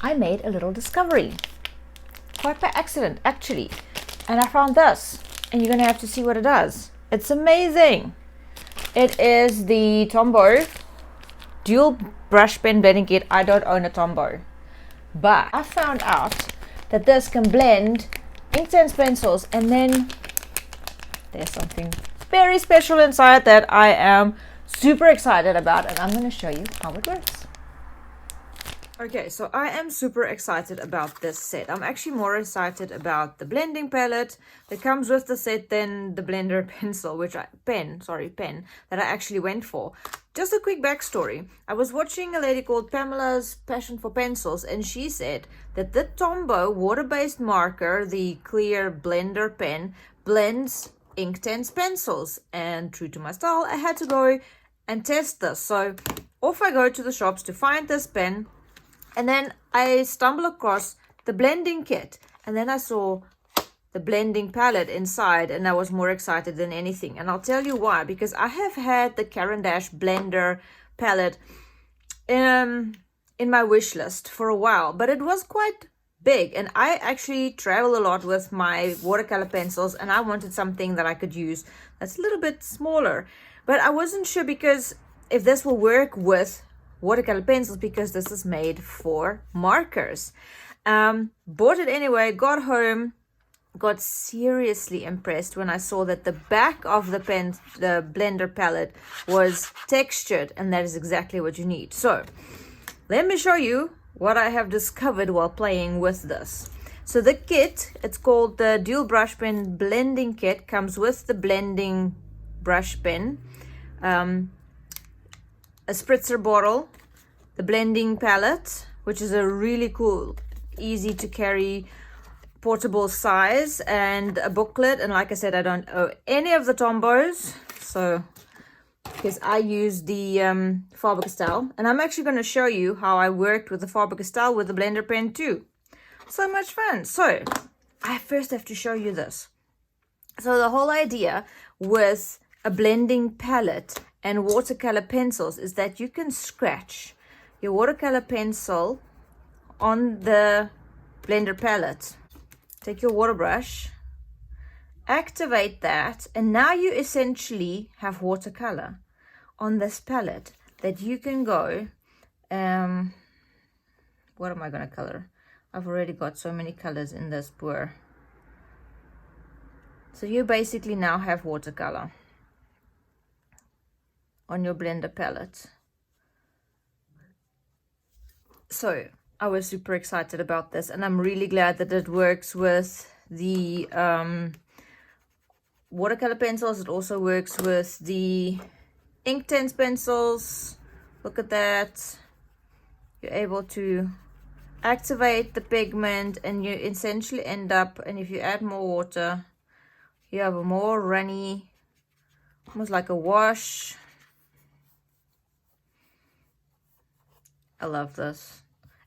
I made a little discovery. Quite by accident, actually. And I found this. And you're going to have to see what it does. It's amazing. It is the Tombow dual brush pen blending kit. I don't own a Tombow. But I found out that this can blend Inktense pencils, and then there's something very special inside that I am super excited about, and I'm going to show you how it works. Okay, so I am super excited about this set. I'm actually more excited about the blending palette that comes with the set than the blender pencil, pen that I actually went for. Just a quick backstory. I was watching a lady called Pamela's Passion for Pencils, and she said that the Tombow water-based marker, the clear blender pen, blends Inktense pencils. And true to my style, I had to go and test this. So off I go to the shops to find this pen, and then I stumble across the blending kit, and then I saw the blending palette inside, and I was more excited than anything. And I'll tell you why, because I have had the Caran d'Ache blender palette in my wish list for a while, but it was quite big, and I actually travel a lot with my watercolor pencils, and I wanted something that I could use that's a little bit smaller. But I wasn't sure because if this will work with watercolor pencils, because this is made for markers. Bought it anyway, got home, got seriously impressed when I saw that the back of the blender palette was textured, and that is exactly what you need. So let me show you what I have discovered while playing with this. So the kit, it's called the dual brush pen blending kit, comes with the blending brush pen, a spritzer bottle, the blending palette, which is a really cool, easy to carry portable size, and a booklet. And like I said, I don't owe any of the Tombows, so because I use the Faber-Castell, and I'm actually going to show you how I worked with the Faber-Castell with the blender pen too. So much fun. So I first have to show you this. So the whole idea with a blending palette and watercolor pencils is that you can scratch your watercolor pencil on the blender palette. Take your water brush, activate that, and now you essentially have watercolor on this palette that you can go, what am I going to color? I've already got so many colors in this blur. So you basically now have watercolor on your blender palette. So I was super excited about this, and I'm really glad that it works with the watercolor pencils. It also works with the Inktense pencils. Look at that. You're able to activate the pigment, and you essentially end up, and if you add more water, you have a more runny, almost like a wash. I love this.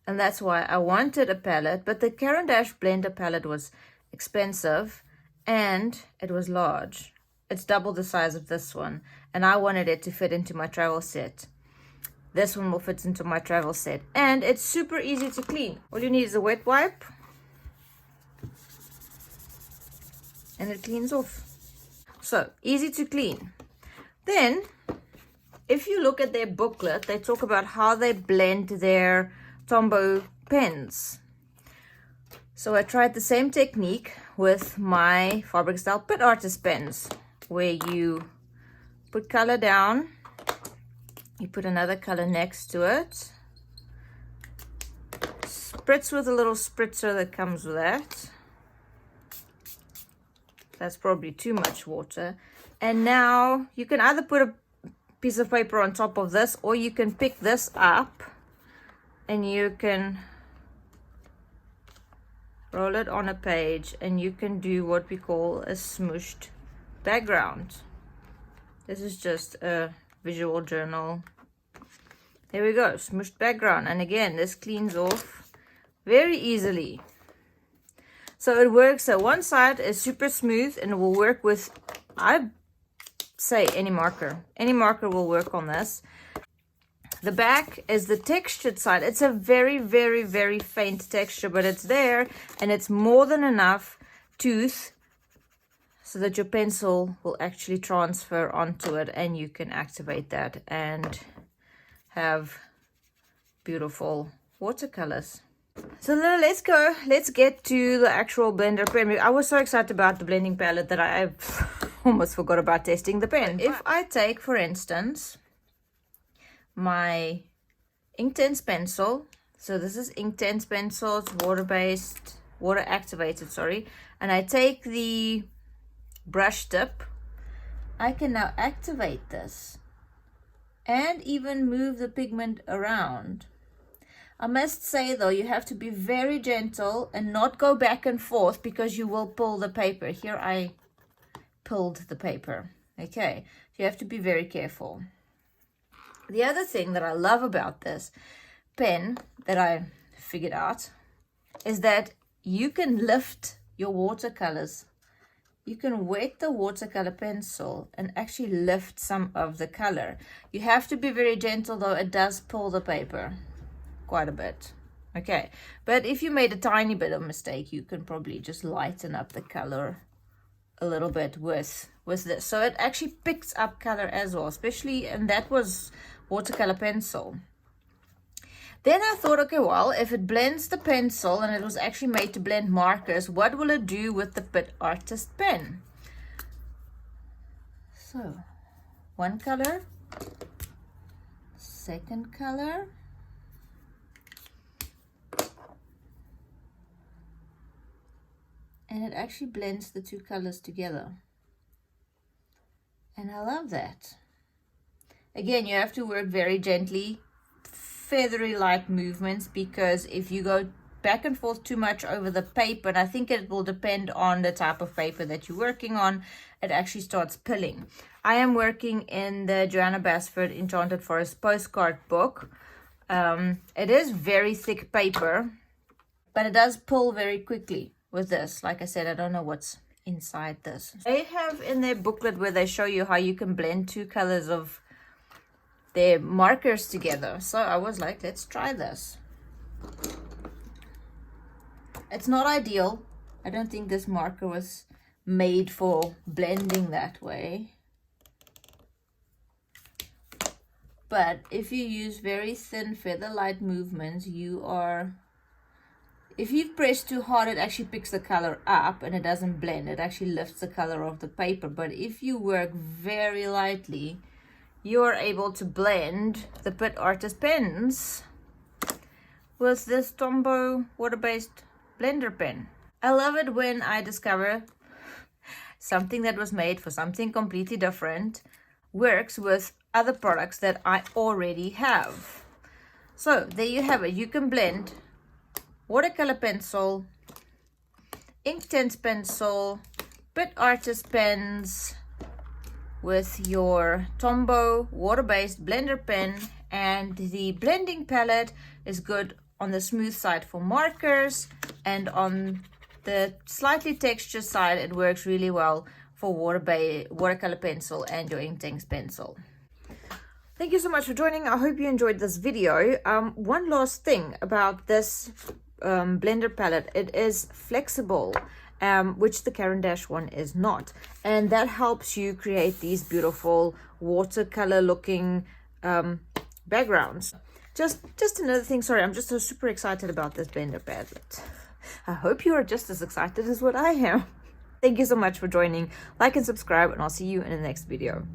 And that's why I wanted a palette, but the Caran d'Ache blender palette was expensive and it was large. It's double the size of this one, and I wanted it to fit into my travel set. This one will fit into my travel set, and it's super easy to clean. All you need is a wet wipe, and it cleans off. So easy to clean. Then if you look at their booklet, they talk about how they blend their Tombow pens. So I tried the same technique with my Faber-Castell Pitt Artist pens, where you put color down, you put another color next to it, spritz with a little spritzer that comes with that. That's probably too much water. And now you can either put a piece of paper on top of this, or you can pick this up and you can roll it on a page, and you can do what we call a smooshed background. This is just a visual journal. There we go, smooshed background. And again, this cleans off very easily. So it works. So one side is super smooth and it will work with, I say, any marker. Any marker will work on this. The back is the textured side. It's a very, very, very faint texture, but it's there, and it's more than enough tooth so that your pencil will actually transfer onto it, and you can activate that and have beautiful watercolors. So now let's get to the actual blender pen. I was so excited about the blending palette that I almost forgot about testing the pen. If I take, for instance, my Inktense pencil, so this is Inktense pencil, it's water-based, water activated, sorry, and I take the brush tip, I can now activate this and even move the pigment around. I must say though, you have to be very gentle and not go back and forth because you will pull the paper. Here I pulled the paper. Okay, so you have to be very careful. The other thing that I love about this pen that I figured out is that you can lift your watercolors. You can wet the watercolor pencil and actually lift some of the color. You have to be very gentle though, it does pull the paper quite a bit. Okay, but if you made a tiny bit of mistake, you can probably just lighten up the color a little bit with this. So it actually picks up color as well, especially, and that was watercolor pencil. Then I thought, okay, well, if it blends the pencil and it was actually made to blend markers, what will it do with the Pitt Artist pen? So, one color, second color, and it actually blends the two colors together. And I love that. Again, you have to work very gently, feathery light movements, because if you go back and forth too much over the paper, and I think it will depend on the type of paper that you're working on, it actually starts pilling. I am working in the Joanna Basford Enchanted Forest postcard book. It is very thick paper, but it does pull very quickly with this. Like I said, I don't know what's inside this. They have in their booklet where they show you how you can blend two colors of their markers together. So I was like, let's try this. It's not ideal. I don't think this marker was made for blending that way. But if you use very thin feather light movements, if you press too hard, it actually picks the color up and it doesn't blend. It actually lifts the color of the paper. But if you work very lightly, you're able to blend the Pitt Artist pens with this Tombow water-based blender pen. I love it when I discover something that was made for something completely different works with other products that I already have. So there you have it. You can blend watercolor pencil, Inktense pencil, Pitt Artist pens with your Tombow water-based blender pen, and the blending palette is good on the smooth side for markers, and on the slightly textured side it works really well for watercolor pencil and your Inktense pencil. Thank you so much for joining. I hope you enjoyed this video. One last thing about this blender palette, it is flexible, which the Caran d'Ache one is not, and that helps you create these beautiful watercolor looking backgrounds. Just another thing, sorry, I'm just so super excited about this blender palette. I hope you are just as excited as what I am. Thank you so much for joining. Like and subscribe, and I'll see you in the next video.